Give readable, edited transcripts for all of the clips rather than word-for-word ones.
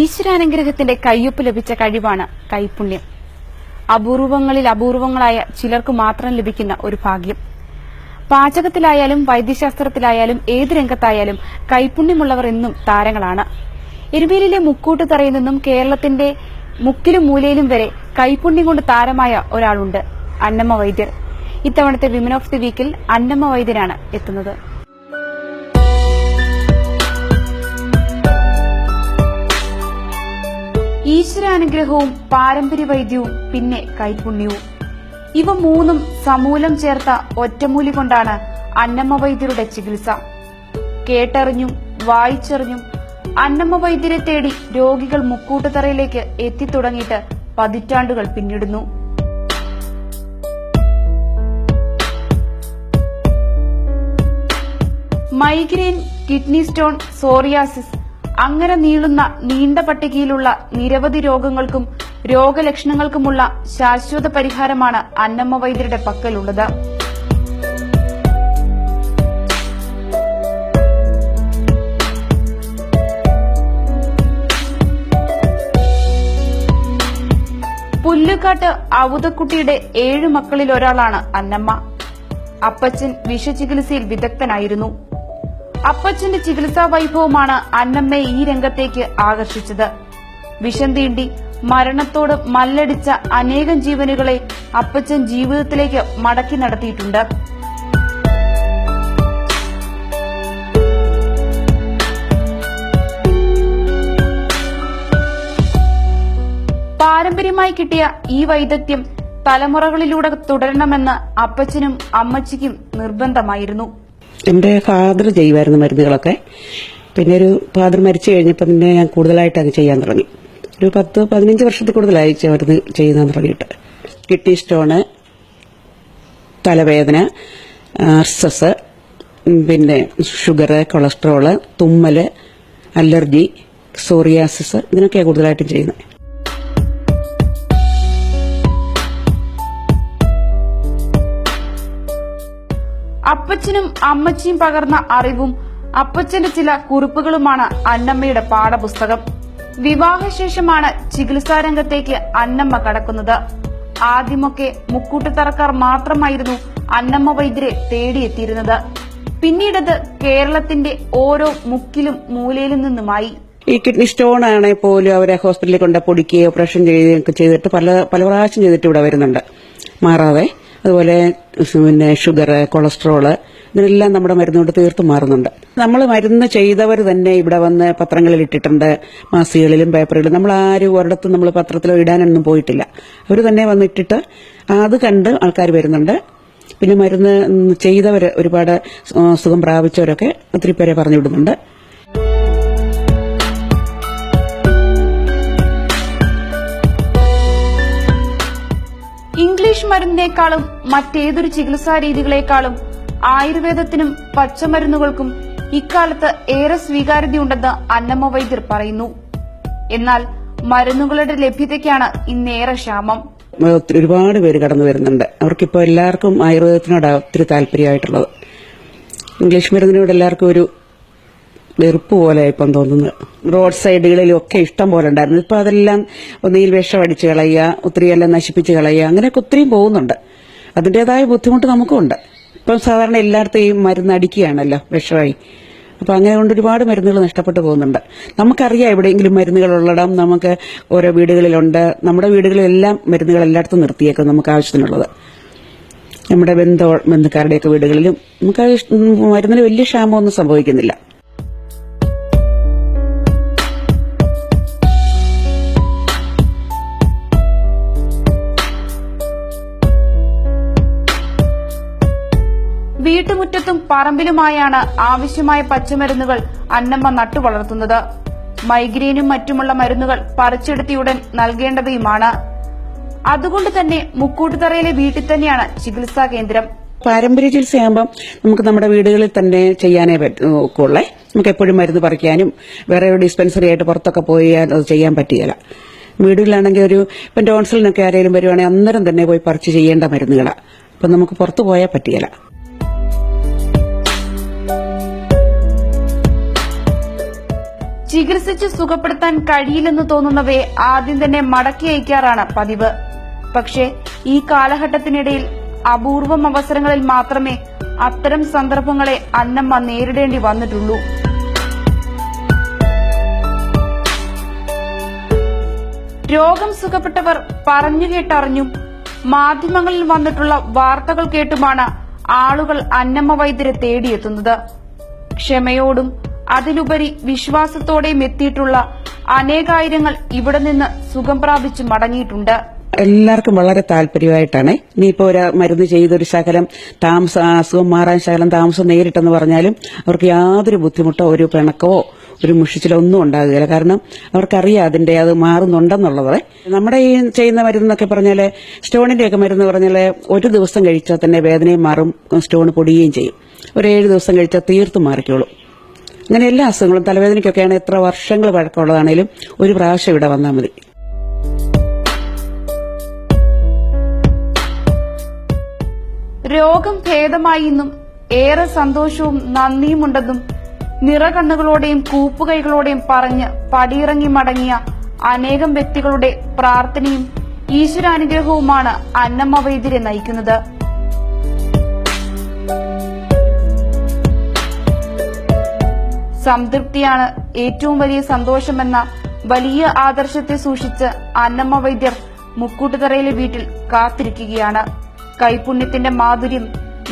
ഈശ്വരാനുഗ്രഹത്തിന്റെ കയ്യൊപ്പ് ലഭിച്ച കഴിവാണ് കൈപുണ്യം. അപൂർവങ്ങളിൽ അപൂർവങ്ങളായ ചിലർക്ക് മാത്രം ലഭിക്കുന്ന ഒരു ഭാഗ്യം. പാചകത്തിലായാലും വൈദ്യശാസ്ത്രത്തിലായാലും ഏത് രംഗത്തായാലും കൈപുണ്യമുള്ളവർ എന്നും താരങ്ങളാണ്. എരുമേലിയിലെ മുക്കൂട്ടുതറയിൽ നിന്നും കേരളത്തിന്റെ മുക്കിലും മൂലയിലും വരെ കൈപുണ്യം കൊണ്ട് താരമായ ഒരാളുണ്ട്, അന്നമ്മ വൈദ്യർ. ഇത്തവണത്തെ വിമൻ ഓഫ് ദി വീക്കിൽ അന്നമ്മ വൈദ്യരാണ് എത്തുന്നത്. ഈശ്വരാനുഗ്രഹവും പാരമ്പര്യ വൈദ്യവും പിന്നെ കൈപുണ്യവും, ഇവ മൂന്നും സമൂലം ചേർത്ത ഒറ്റമൂലി കൊണ്ടാണ് അന്നമ്മ വൈദ്യരുടെ ചികിത്സ. കേട്ടറിഞ്ഞും വായിച്ചറിഞ്ഞും അന്നമ്മ വൈദ്യരെ തേടി രോഗികൾ മുക്കൂട്ടുതറയിലേക്ക് എത്തിത്തുടങ്ങിയിട്ട് പതിറ്റാണ്ടുകൾ പിന്നിടുന്നു. മൈഗ്രെയിൻ, കിഡ്നി സ്റ്റോൺ, സോറിയാസിസ് അങ്ങനെ നീളുന്ന നീണ്ട പട്ടികയിലുള്ള നിരവധി രോഗങ്ങൾക്കും രോഗലക്ഷണങ്ങൾക്കുമുള്ള ശാശ്വത പരിഹാരമാണ് അന്നമ്മ വൈദ്യരുടെ പക്കലുള്ളത്. പുല്ലുകാട്ട് ഔതക്കുട്ടിയുടെ 7 മക്കളിൽ ഒരാളാണ് അന്നമ്മ. അപ്പച്ചൻ വിഷചികിത്സയിൽ വിദഗ്ധനായിരുന്നു. അപ്പച്ചന്റെ ചികിത്സാ വൈഭവമാണ് അന്നമ്മയെ ഈ രംഗത്തേക്ക് ആകർഷിച്ചത്. വിഷം തീണ്ടി മരണത്തോട് മല്ലടിച്ച അനേകം ജീവനുകളെ അപ്പച്ചൻ ജീവിതത്തിലേക്ക് മടക്കി നടത്തിയിട്ടുണ്ട്. പാരമ്പര്യമായി കിട്ടിയ ഈ വൈദഗ്ധ്യം തലമുറകളിലൂടെ തുടരണമെന്ന് അപ്പച്ചനും അമ്മച്ചിക്കും നിർബന്ധമായിരുന്നു. എന്റെ ഫാദർ ചെയ്യുമായിരുന്നു മരുന്നുകളൊക്കെ. പിന്നെ ഒരു ഫാദർ മരിച്ചു കഴിഞ്ഞപ്പോൾ പിന്നെ ഞാൻ കൂടുതലായിട്ട് അത് ചെയ്യാൻ തുടങ്ങി. ഒരു 10-15 വർഷത്തിൽ കൂടുതലായി മരുന്ന് ചെയ്യാൻ തുടങ്ങിയിട്ട്. കിഡ്നി സ്റ്റോണ്, തലവേദന, ആർസസ്, പിന്നെ ഷുഗർ, കൊളസ്ട്രോള്, തുമ്മല്, അലർജി, സോറിയാസിസ്, ഇതിനൊക്കെയാണ് കൂടുതലായിട്ടും ചെയ്യുന്നത്. അപ്പച്ചനും അമ്മച്ചിയും പകർന്ന അറിവും അപ്പച്ചന്റെ ചില കുറിപ്പുകളുമാണ് അന്നമ്മയുടെ പാഠപുസ്തകം. വിവാഹശേഷമാണ് ചികിത്സാരംഗത്തേക്ക് അന്നമ്മ കടക്കുന്നത്. ആദ്യമൊക്കെ മുക്കൂട്ടുതറക്കാർ മാത്രമായിരുന്നു അന്നമ്മ വൈദ്യരെ തേടിയെത്തിയിരുന്നത്. പിന്നീടത് കേരളത്തിന്റെ ഓരോ മുക്കിലും മൂലയിലും നിന്നുമായി. ഈ കിഡ്നി സ്റ്റോൺ ആണെങ്കിൽ പോലും അവരെ ഹോസ്പിറ്റലിൽ കൊണ്ട് പൊടിക്കുകയോ ഓപ്പറേഷൻ ചെയ്യുകയൊക്കെ ചെയ്തിട്ട് പല പ്രാവശ്യം ചെയ്തിട്ട് ഇവിടെ വരുന്നുണ്ട്, മാറാതെ. അതുപോലെ പിന്നെ ഷുഗർ, കൊളസ്ട്രോള്, ഇതിനെല്ലാം നമ്മുടെ മരുന്നുകൊണ്ട് തീർത്തും മാറുന്നുണ്ട്. നമ്മൾ മരുന്ന് ചെയ്തവർ തന്നെ ഇവിടെ വന്ന് പത്രങ്ങളിൽ ഇട്ടിട്ടുണ്ട്, മാസികകളിലും പേപ്പറുകളിലും. നമ്മൾ ആരും ഒരിടത്തും നമ്മൾ പത്രത്തിലോ ഇടാനൊന്നും പോയിട്ടില്ല. അവർ തന്നെ വന്നിട്ടിട്ട് അത് കണ്ട് ആൾക്കാർ വരുന്നുണ്ട്. പിന്നെ മരുന്ന് ചെയ്തവർ, ഒരുപാട് സുഖം പ്രാപിച്ചവരൊക്കെ ഒത്തിരി പേരെ പറഞ്ഞു വിടുന്നുണ്ട്. ഇംഗ്ലീഷ് മരുന്നിനേക്കാളും മറ്റേതൊരു ചികിത്സാ രീതികളെക്കാളും ആയുർവേദത്തിനും പച്ചമരുന്നുകൾക്കും ഇക്കാലത്ത് ഏറെ സ്വീകാര്യതയുണ്ടെന്ന് അന്നമ്മ വൈദ്യർ പറയുന്നു. എന്നാൽ മരുന്നുകളുടെ ലഭ്യതയ്ക്കാണ് ഇന്നേറെ ക്ഷാമം. ഒരുപാട് പേര് കടന്നു വരുന്നുണ്ട്. അവർക്കിപ്പോൾ എല്ലാവർക്കും ആയുർവേദത്തിനോട് ഒത്തിരി താല്പര്യമായിട്ടുള്ളത്. ഇംഗ്ലീഷ് മരുന്നിനോട് എല്ലാവർക്കും ഒരു വെറുപ്പ് പോലെ ഇപ്പം തോന്നുന്നത്. റോഡ് സൈഡുകളിലൊക്കെ ഇഷ്ടം പോലെ ഉണ്ടായിരുന്നു. ഇപ്പൊ അതെല്ലാം ഒന്നുകിൽ വിഷം അടിച്ച് കളയുക, ഒത്തിരിയെല്ലാം നശിപ്പിച്ച് കളയുക, അങ്ങനെയൊക്കെ ഒത്തിരിയും പോകുന്നുണ്ട്. അതിന്റേതായ ബുദ്ധിമുട്ട് നമുക്കുണ്ട്. ഇപ്പം സാധാരണ എല്ലായിടത്തും ഈ മരുന്ന് അടിക്കുകയാണല്ലോ വിഷമായി. അപ്പൊ അങ്ങനെ കൊണ്ട് ഒരുപാട് മരുന്നുകൾ നഷ്ടപ്പെട്ടു പോകുന്നുണ്ട്. നമുക്കറിയാം എവിടെയെങ്കിലും മരുന്നുകളുള്ളിടം നമുക്ക് ഓരോ വീടുകളിലുണ്ട്. നമ്മുടെ വീടുകളിലെല്ലാം മരുന്നുകൾ എല്ലായിടത്തും നിർത്തിയേക്കും നമുക്ക് ആവശ്യത്തിനുള്ളത്. നമ്മുടെ ബന്ധുക്കാരുടെയൊക്കെ വീടുകളിലും നമുക്ക് മരുന്നിന് വലിയ ക്ഷാമമൊന്നും സംഭവിക്കുന്നില്ല. വീട്ടുമുറ്റത്തും പറമ്പിലുമായാണ് ആവശ്യമായ പച്ചമരുന്നുകൾ അന്നമ്മ നട്ടുവളർത്തുന്നത്. മൈഗ്രെയിനും മറ്റുമുള്ള മരുന്നുകൾ പറിച്ചെടുത്തിയുടൻ നൽകേണ്ടവയുമാണ്. അതുകൊണ്ട് തന്നെ മുക്കൂട്ടുതറയിലെ വീട്ടിൽ തന്നെയാണ് ചികിത്സാ കേന്ദ്രം. പാരമ്പര്യ ചികിത്സയാകുമ്പോൾ നമുക്ക് നമ്മുടെ വീടുകളിൽ തന്നെ ചെയ്യാനേ പറ്റുള്ളേ. നമുക്ക് എപ്പോഴും മരുന്ന് പറിക്കാനും വേറെ ഒരു ഡിസ്പെൻസറി ആയിട്ട് പുറത്തൊക്കെ പോയി അത് ചെയ്യാൻ പറ്റുകയില്ല. വീടുകളിലാണെങ്കിൽ ഇപ്പം ടോൺസിലിനൊക്കെ ആരെങ്കിലും വരുവാണെങ്കിൽ അന്നേരം തന്നെ പോയി പറിച്ച് ചെയ്യേണ്ട മരുന്നുകളാണ്. അപ്പം നമുക്ക് പുറത്തു പോയാൽ പറ്റുകയില്ല. ചികിത്സിച്ച് സുഖപ്പെടുത്താൻ കഴിയില്ലെന്ന് തോന്നുന്നവയെ ആദ്യം തന്നെ മടക്കി അയക്കാറാണ് പതിവ്. പക്ഷേ ഈ കാലഘട്ടത്തിനിടയിൽ അപൂർവം അവസരങ്ങളിൽ മാത്രമേ അത്തരം സന്ദർഭങ്ങളെ അന്നമ്മ നേരിടേണ്ടി വന്നിട്ടുള്ളൂ. രോഗം സുഖപ്പെട്ടവർ പറഞ്ഞുകേട്ടറിഞ്ഞും മാധ്യമങ്ങളിൽ വന്നിട്ടുള്ള വാർത്തകൾ കേട്ടുമാണ് ആളുകൾ അന്നമ്മ വൈദ്യരെ തേടിയെത്തുന്നത്. ക്ഷമയോടും അതിലുപരി വിശ്വാസത്തോടെയും എത്തിയിട്ടുള്ള അനേകായിരങ്ങൾ ഇവിടെ നിന്ന് സുഖം പ്രാപിച്ചു മടങ്ങിയിട്ടുണ്ട്. എല്ലാവർക്കും വളരെ താല്പര്യമായിട്ടാണ്. ഇനിയിപ്പോ ഒരു മരുന്ന് ചെയ്തൊരു ശകലം അസുഖം മാറാൻ ശകലം താമസം നേരിട്ടെന്ന് പറഞ്ഞാലും അവർക്ക് യാതൊരു ബുദ്ധിമുട്ടോ ഒരു പിണക്കവോ ഒരു മുഷിച്ചിലോ ഒന്നും ഉണ്ടാകുകയില്ല. കാരണം അവർക്കറിയാം അതിന്റെ അത് മാറുന്നുണ്ടെന്നുള്ളത്. നമ്മുടെ ഈ ചെയ്യുന്ന മരുന്നൊക്കെ പറഞ്ഞാല് സ്റ്റോണിന്റെയൊക്കെ മരുന്ന് പറഞ്ഞാല് ഒരു ദിവസം കഴിച്ചാൽ തന്നെ വേദനയും മാറും, സ്റ്റോൺ പൊടിയുകയും ചെയ്യും. ഒരു 7 ദിവസം കഴിച്ചാൽ തീർത്തും മാറിക്കോളും. അങ്ങനെ എല്ലാ അസുഖങ്ങളും തലവേദനയ്ക്കൊക്കെയാണ് എത്ര വർഷങ്ങൾ പഴക്കമുള്ളതാണേലും ഒരു പ്രാവശ്യം ഇവിടെ വന്നാൽ മതി. രോഗം ഭേദമായി എന്നും ഏറെ സന്തോഷവും നന്ദിയുമുണ്ടെന്നും നിറകണ്ണുകളോടെയും കൂപ്പുകൈകളോടെയും പറഞ്ഞ് പടിയിറങ്ങി മടങ്ങിയ അനേകം വ്യക്തികളുടെ പ്രാർത്ഥനയും ഈശ്വരാനുഗ്രഹവുമാണ് അന്നമ്മ വൈദ്യരെ നയിക്കുന്നത്. സംതൃപ്തിയാണ് ഏറ്റവും വലിയ സന്തോഷമെന്ന വലിയ ആദർശത്തെ സൂക്ഷിച്ച് അന്നമ്മ വൈദ്യർ മുക്കൂട്ടുതറയിലെ വീട്ടിൽ കാത്തിരിക്കുകയാണ്. കൈപുണ്യത്തിന്റെ മാധുര്യം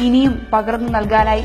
ഇനിയും പകർന്നു നൽകാനായി.